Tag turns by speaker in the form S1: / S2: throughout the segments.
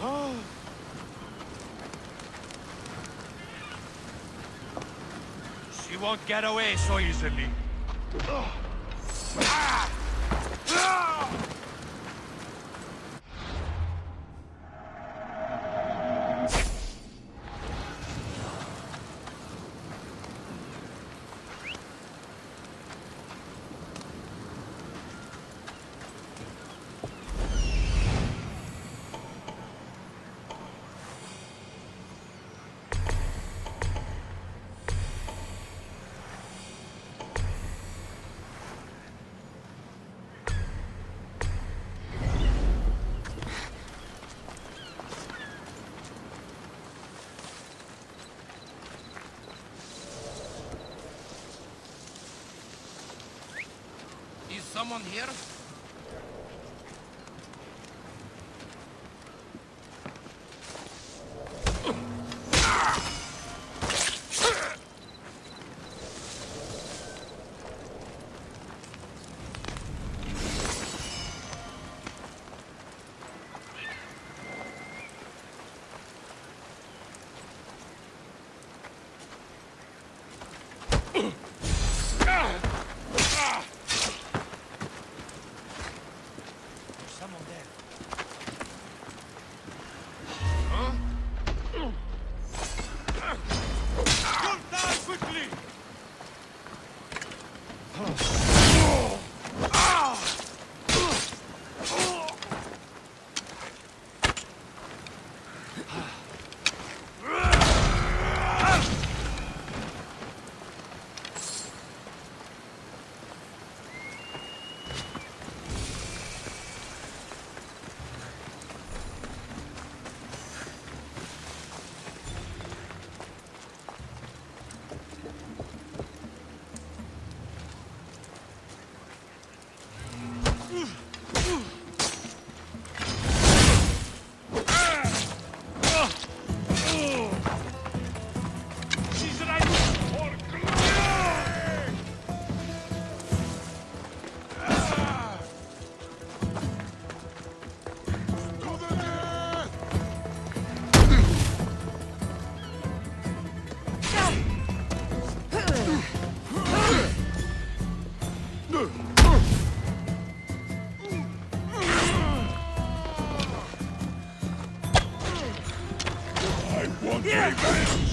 S1: She won't get away so easily.
S2: Is someone here?
S1: Someone there. Don't die quickly! She's ready for glory! To the death! I want revenge!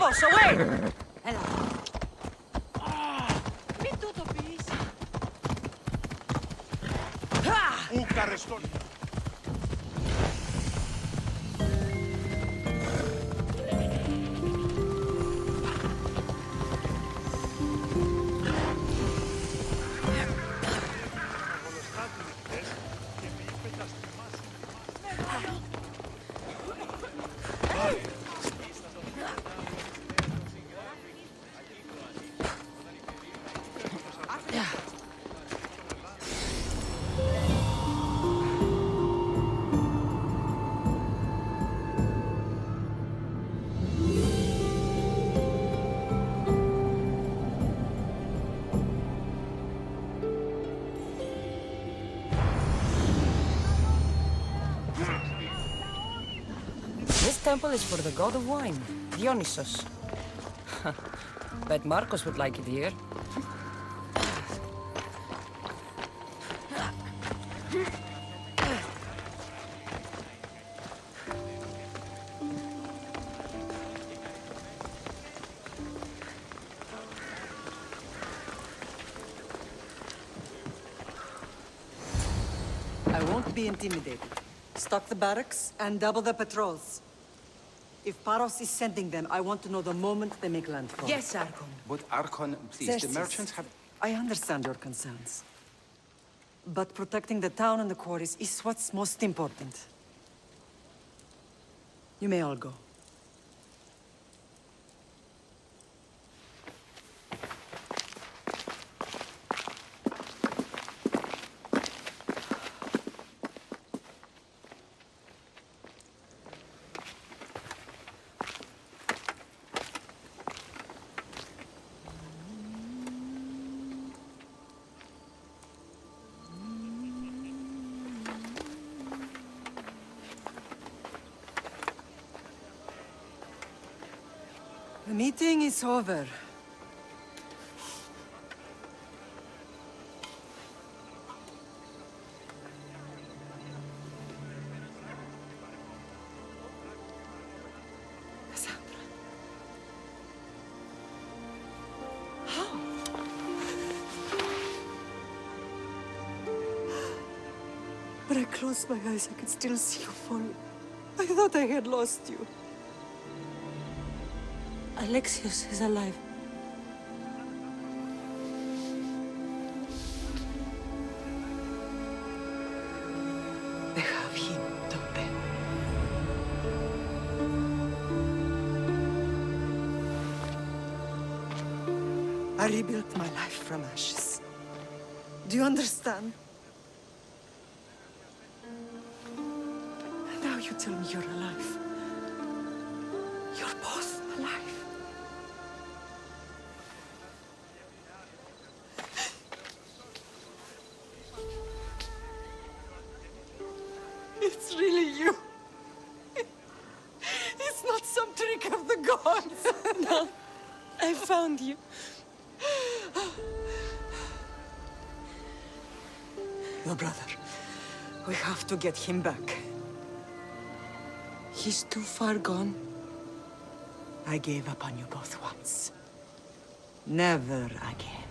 S3: Phobos, away! Έλα.
S4: Μην του το πεις.
S1: Ούκαρες τον...
S3: This temple is for the god of wine, Dionysos. Bet Marcos would like it here.
S5: I won't be intimidated. Stock the barracks and double the patrols. If Paros is sending them, I want to know the moment they make landfall.
S3: Yes, Archon.
S6: But Archon, please,
S5: Xerxes,
S6: the merchants have...
S5: I understand your concerns. But protecting the town and the quarries is what's most important. You may all go. The meeting is over. Cassandra. How? When I closed my eyes, I could still see you falling. I thought I had lost you. Alexios is alive. They have him, don't they? I rebuilt my life from ashes. Do you understand? Now you tell me you're alive. You're both alive. It's really you. It's not some trick of the gods. No, I found you. Your brother. We have to get him back. He's too far gone. I gave up on you both once. Never again.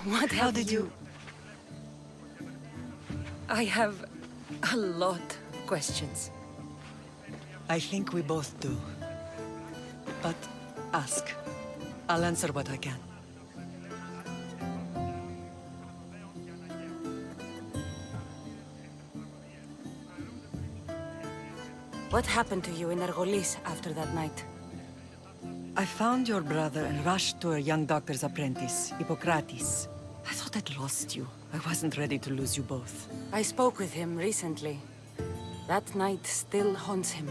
S3: What
S5: How
S3: have
S5: did you...
S3: I have a lot of questions.
S5: I think we both do. But ask. I'll answer what I can.
S3: What happened to you in Argolis after that night?
S5: I found your brother and rushed to a young doctor's apprentice, Hippocrates. I thought I'd lost you. I wasn't ready to lose you both.
S3: I spoke with him recently. That night still haunts him.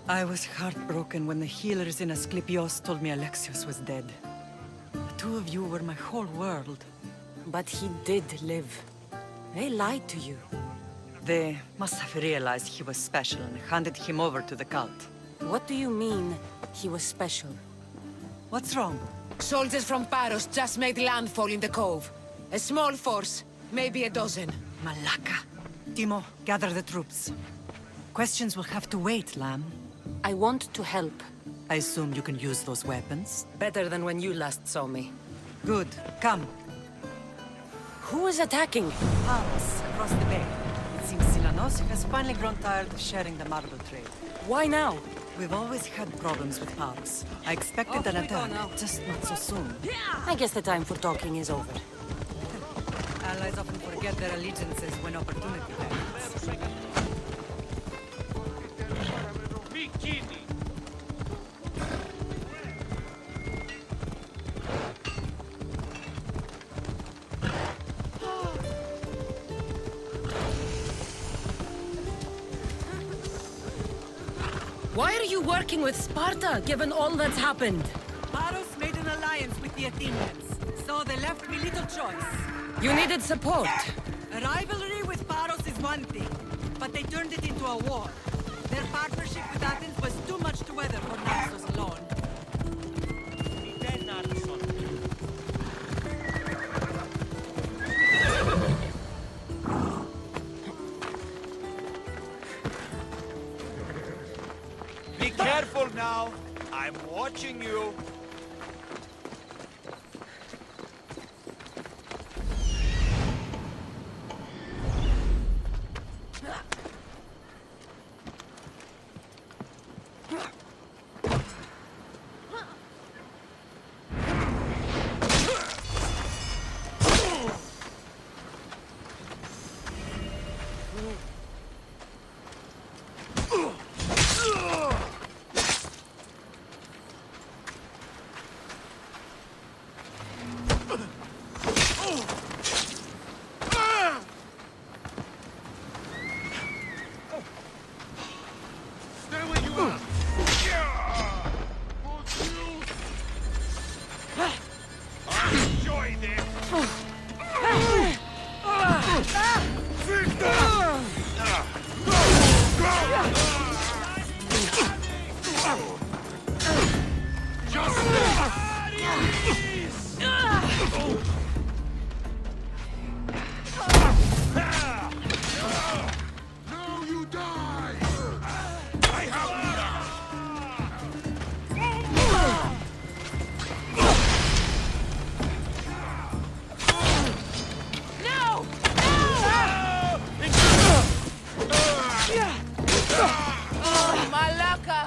S5: I was heartbroken when the healers in Asclepios told me Alexios was dead. The two of you were my whole world.
S3: But he did live. They lied to you.
S5: They must have realized he was special and handed him over to the cult.
S3: What do you mean, he was special?
S5: What's wrong?
S7: Soldiers from Paros just made landfall in the cove. A small force, maybe a dozen.
S5: Malaka. Timo, gather the troops. Questions will have to wait, Lamb.
S3: I want to help.
S5: I assume you can use those weapons?
S3: Better than when you last saw me.
S5: Good. Come.
S3: Who is attacking?
S5: Paros, across the bay. It seems Silanos has finally grown tired of sharing the marble trade.
S3: Why now?
S5: We've always had problems with Paros. I expected
S3: Off
S5: an
S3: we go
S5: attack,
S3: now.
S5: just not so soon.
S3: I guess the time for talking is over.
S5: Allies often forget their allegiances when opportunity happens.
S1: Bikini.
S3: Why are you working with Sparta, given all that's happened?
S5: Paros made an alliance with the Athenians, so they left me little choice.
S3: You needed support.
S5: A rivalry with Paros is one thing, but they turned it into a war. Their partnership with Athens was too much to weather for Naxos alone.
S1: Be careful now. I'm watching you. Stay where you are. I enjoy this. Now you die. I have
S3: Malaka!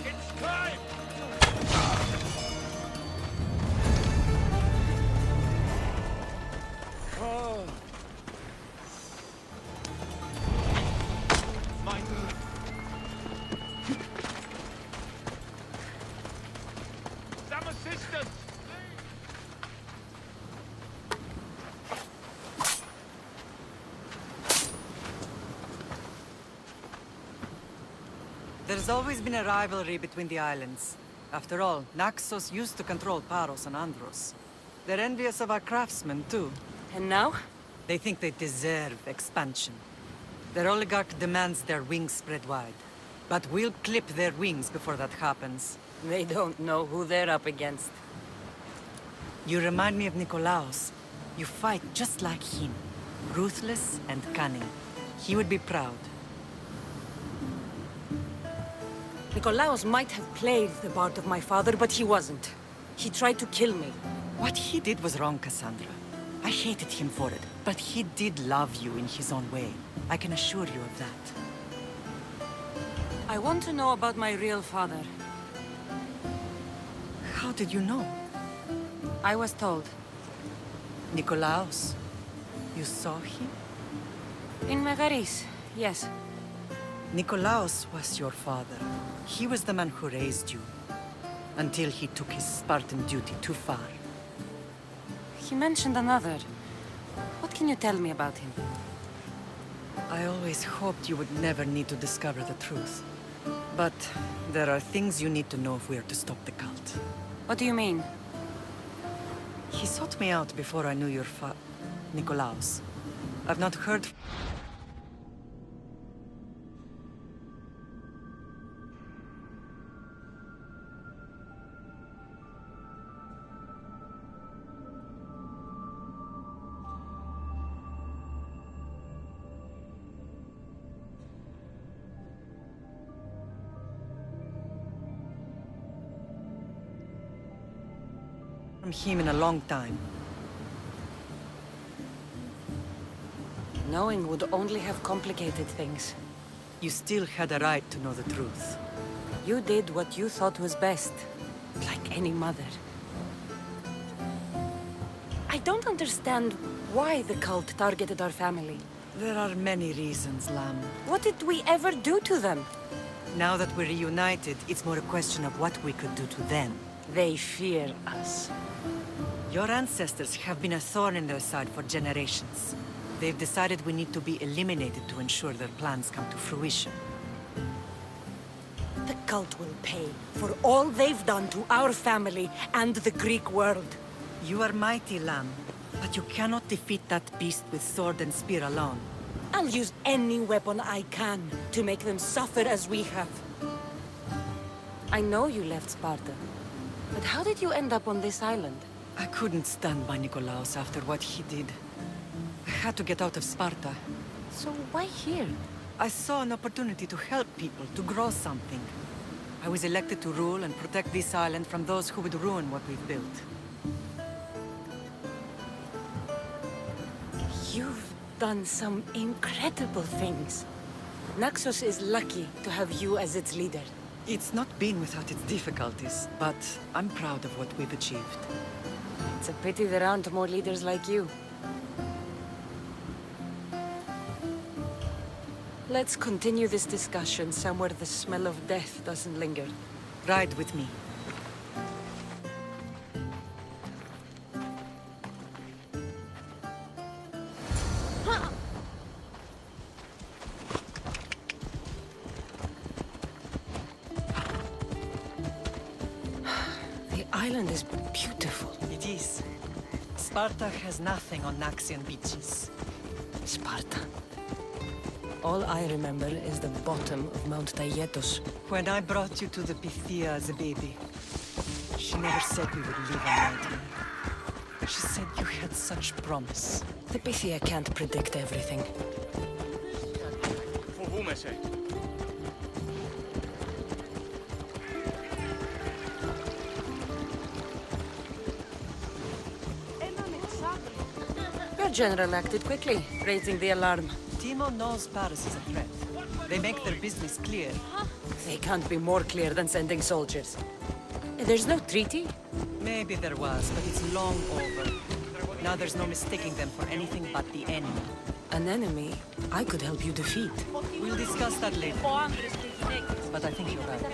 S1: It's time. My some assistance.
S5: There's always been a rivalry between the islands. After all, Naxos used to control Paros and Andros. They're envious of our craftsmen, too.
S3: And now?
S5: They think they deserve expansion. Their oligarch demands their wings spread wide. But we'll clip their wings before that happens.
S3: They don't know who they're up against.
S5: You remind me of Nikolaos. You fight just like him. Ruthless and cunning. He would be proud.
S3: Nikolaos might have played the part of my father, but he wasn't. He tried to kill me.
S5: What he did was wrong, Cassandra. I hated him for it, but he did love you in his own way. I can assure you of that.
S3: I want to know about my real father.
S5: How did you know?
S3: I was told.
S5: Nikolaos. You saw him?
S3: In Megaris, yes.
S5: Nikolaos was your father. He was the man who raised you. Until he took his Spartan duty too far.
S3: He mentioned another. What can you tell me about him?
S5: I always hoped you would never need to discover the truth. But there are things you need to know if we are to stop the cult.
S3: What do you mean?
S5: He sought me out before I knew your Nikolaos. I've not heard... from him in a long time.
S3: Knowing would only have complicated things.
S5: You still had a right to know the truth.
S3: You did what you thought was best, like any mother. I don't understand why the cult targeted our family.
S5: There are many reasons, Lamb.
S3: What did we ever do to them?
S5: Now that we're reunited, it's more a question of what we could do to them.
S3: They fear us.
S5: Your ancestors have been a thorn in their side for generations. They've decided we need to be eliminated to ensure their plans come to fruition.
S3: The cult will pay for all they've done to our family and the Greek world.
S5: You are mighty, Lamb, but you cannot defeat that beast with sword and spear alone.
S3: I'll use any weapon I can to make them suffer as we have. I know you left Sparta, but how did you end up on this island?
S5: I couldn't stand by Nikolaos after what he did. I had to get out of Sparta.
S3: So why here?
S5: I saw an opportunity to help people, to grow something. I was elected to rule and protect this island from those who would ruin what we've built.
S3: You've done some incredible things. Naxos is lucky to have you as its leader.
S5: It's not been without its difficulties, but I'm proud of what we've achieved.
S3: It's a pity there aren't more leaders like you. Let's continue this discussion somewhere the smell of death doesn't linger.
S5: Ride with me.
S3: The island is beautiful.
S5: It is. Sparta has nothing on Naxian beaches.
S3: Sparta. All I remember is the bottom of Mount Taygetos.
S5: When I brought you to the Pythia as a baby, she never said we would live a nightmare. She said you had such promise.
S3: The Pythia can't predict everything.
S1: Φοβούμαι.
S3: Your general acted quickly, raising the alarm.
S5: Timo knows Paris is a threat. They make their business clear.
S3: They can't be more clear than sending soldiers. There's no treaty?
S5: Maybe there was, but it's long over. Now there's no mistaking them for anything but the enemy.
S3: An enemy I could help you defeat.
S5: We'll discuss that later. But I think you're right.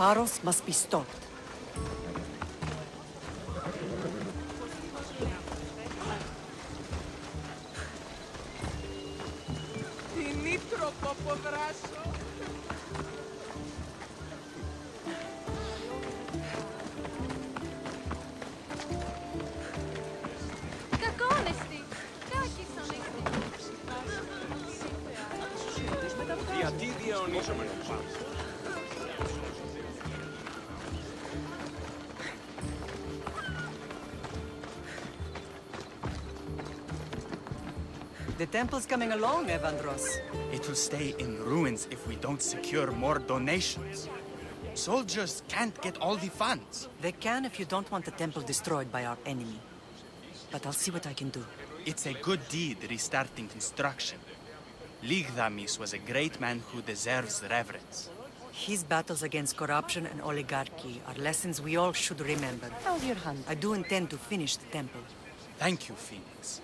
S5: Paros must be stopped.
S1: Γιατί διαιωνίζομαι να πάω.
S5: The temple's coming along, Evandros.
S4: It will stay in ruins if we don't secure more donations. Soldiers can't get all the funds.
S5: They can if you don't want the temple destroyed by our enemy. But I'll see what I can do.
S4: It's a good deed restarting construction. Ligdamis was a great man who deserves reverence.
S5: His battles against corruption and oligarchy are lessons we all should remember.
S3: How's your hand?
S5: I do intend to finish the temple.
S4: Thank you, Phoenix.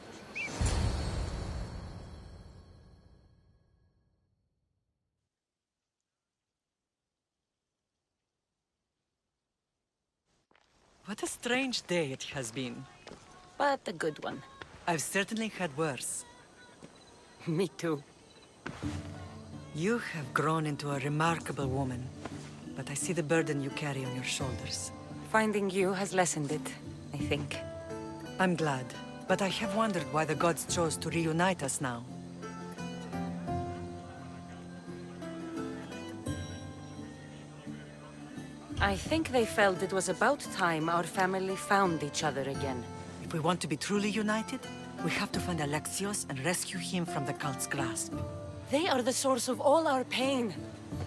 S5: What a strange day it has been.
S3: But a good one.
S5: I've certainly had worse.
S3: Me too.
S5: You have grown into a remarkable woman, but I see the burden you carry on your shoulders.
S3: Finding you has lessened it, I think.
S5: I'm glad, but I have wondered why the gods chose to reunite us now.
S3: I think they felt it was about time our family found each other again.
S5: If we want to be truly united, We have to find Alexios and rescue him from the cult's grasp.
S3: They are the source of all our pain.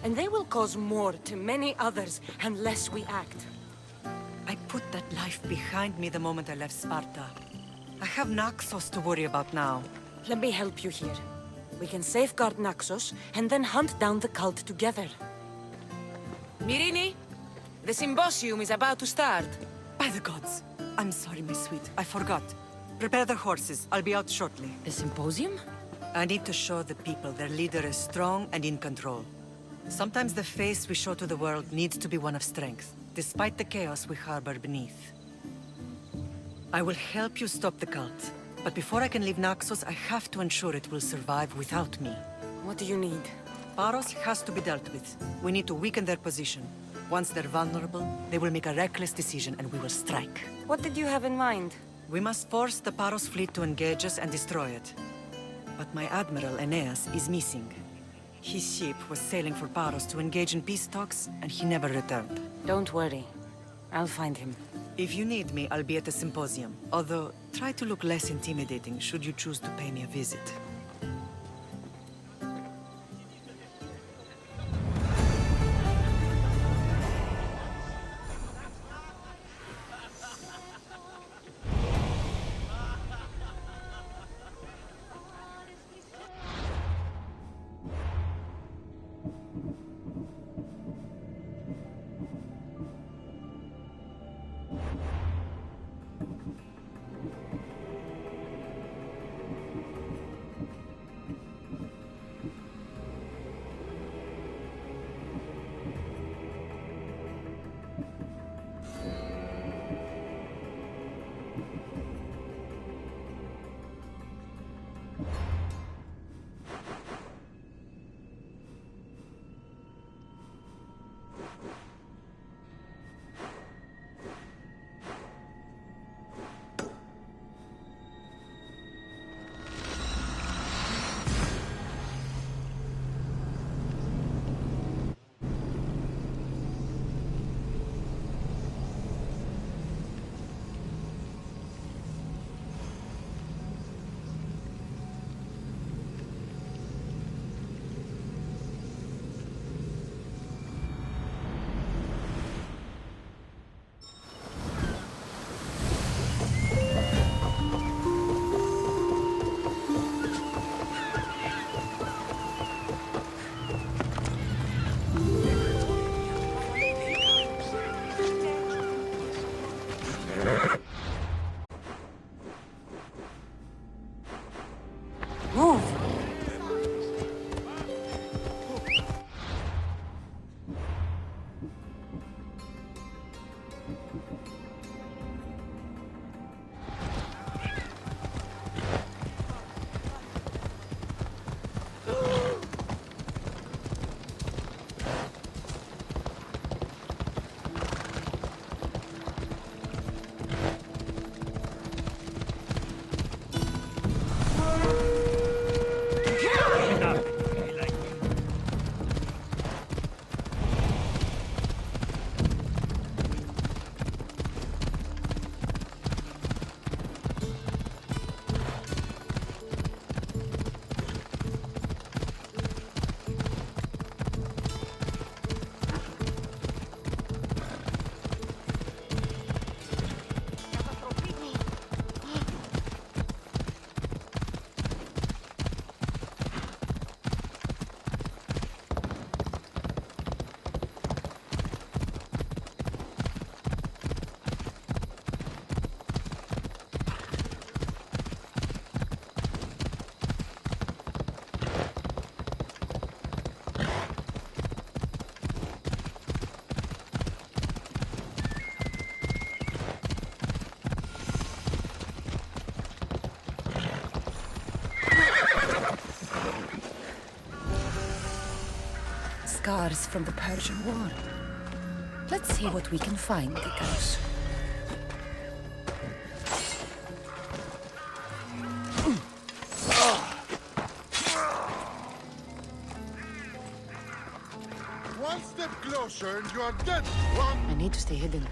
S3: And they will cause more to many others unless we act.
S5: I put that life behind me the moment I left Sparta. I have Naxos to worry about now.
S3: Let me help you here. We can safeguard Naxos and then hunt down the cult together. Mirini, the symposium is about to start.
S5: By the gods! I'm sorry, my sweet. I forgot. Prepare the horses. I'll be out shortly.
S3: The symposium?
S5: I need to show the people their leader is strong and in control. Sometimes the face we show to the world needs to be one of strength, despite the chaos we harbor beneath. I will help you stop the cult, but before I can leave Naxos, I have to ensure it will survive without me.
S3: What do you need?
S5: Paros has to be dealt with. We need to weaken their position. Once they're vulnerable, they will make a reckless decision and we will strike.
S3: What did you have in mind?
S5: We must force the Paros fleet to engage us and destroy it. But my admiral, Aeneas, is missing. His ship was sailing for Paros to engage in peace talks, and he never returned.
S3: Don't worry. I'll find him.
S5: If you need me, I'll be at the symposium. Although, try to look less intimidating should you choose to pay me a visit.
S3: Move! Scars from the Persian War. Let's see what we can find, Icarus.
S6: One step closer and you are dead. One.
S3: I need to stay hidden.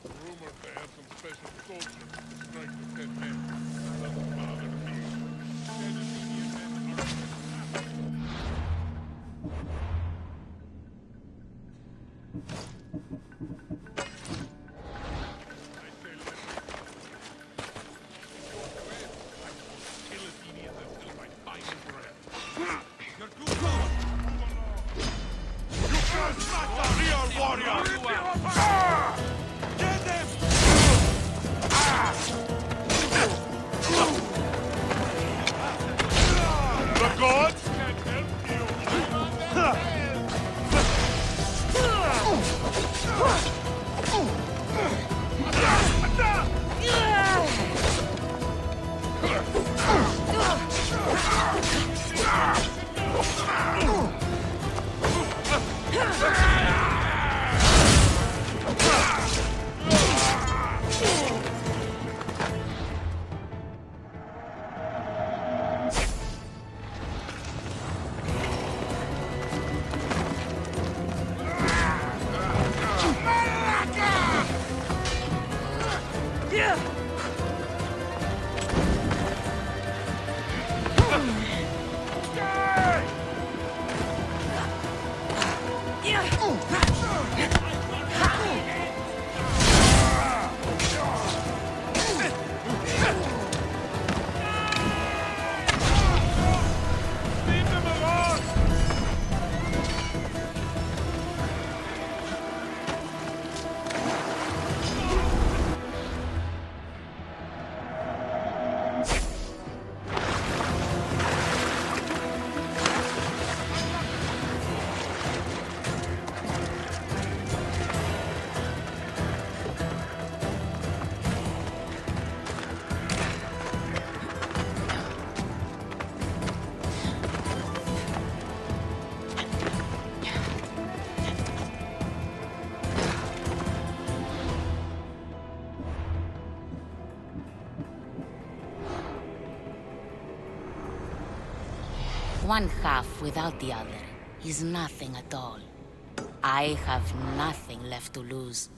S6: Rumor they have some special soldiers to strike the dead men. Doesn't bother me. Mediterranean men are I say let it. Kill Athenians until my final breath.
S1: You're too close. You can't smack a real warrior. Get them!
S6: The gods can help you. Leave them alone!
S7: One half without the other is nothing at all. I have nothing left to lose.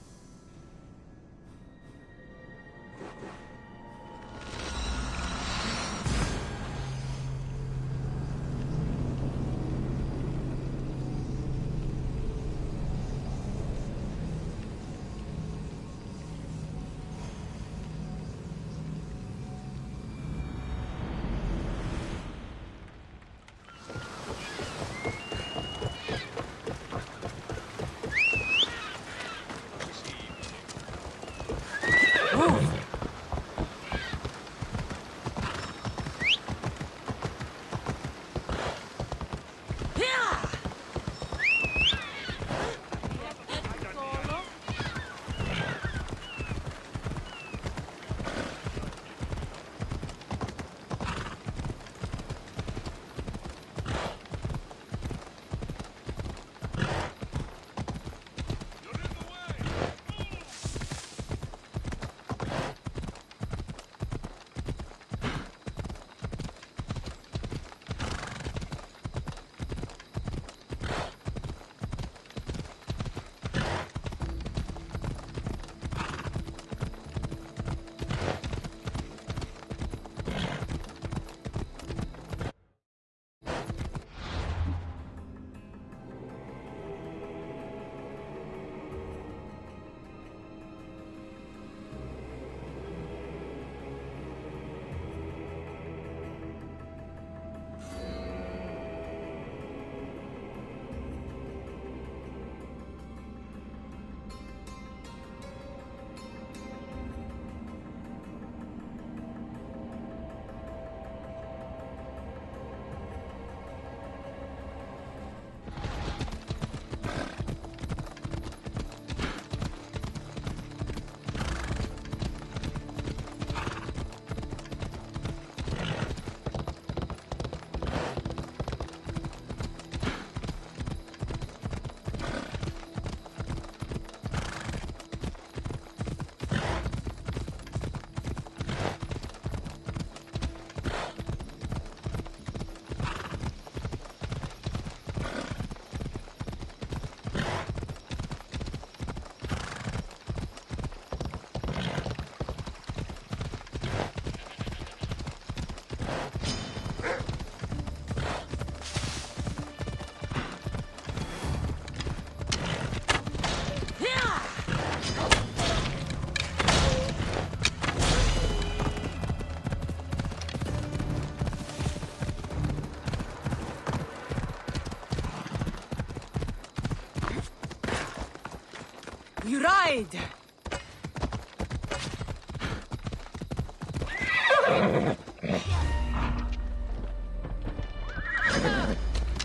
S5: Blade!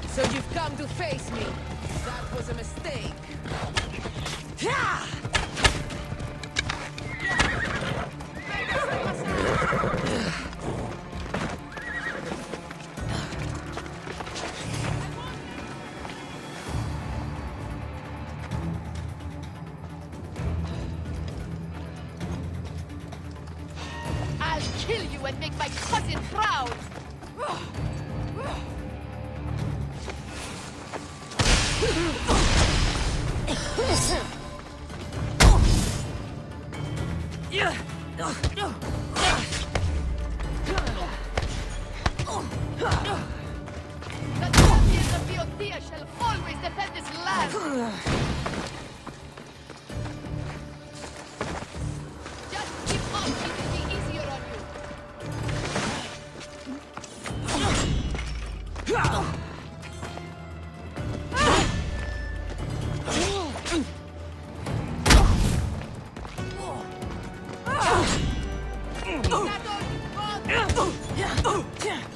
S8: So you've come to face me. That was a mistake.
S9: I'll kill you and make my cousin proud! The champions of the Odyssey shall always defend this land! Just keep up, it will be easier on you. Shadow, God!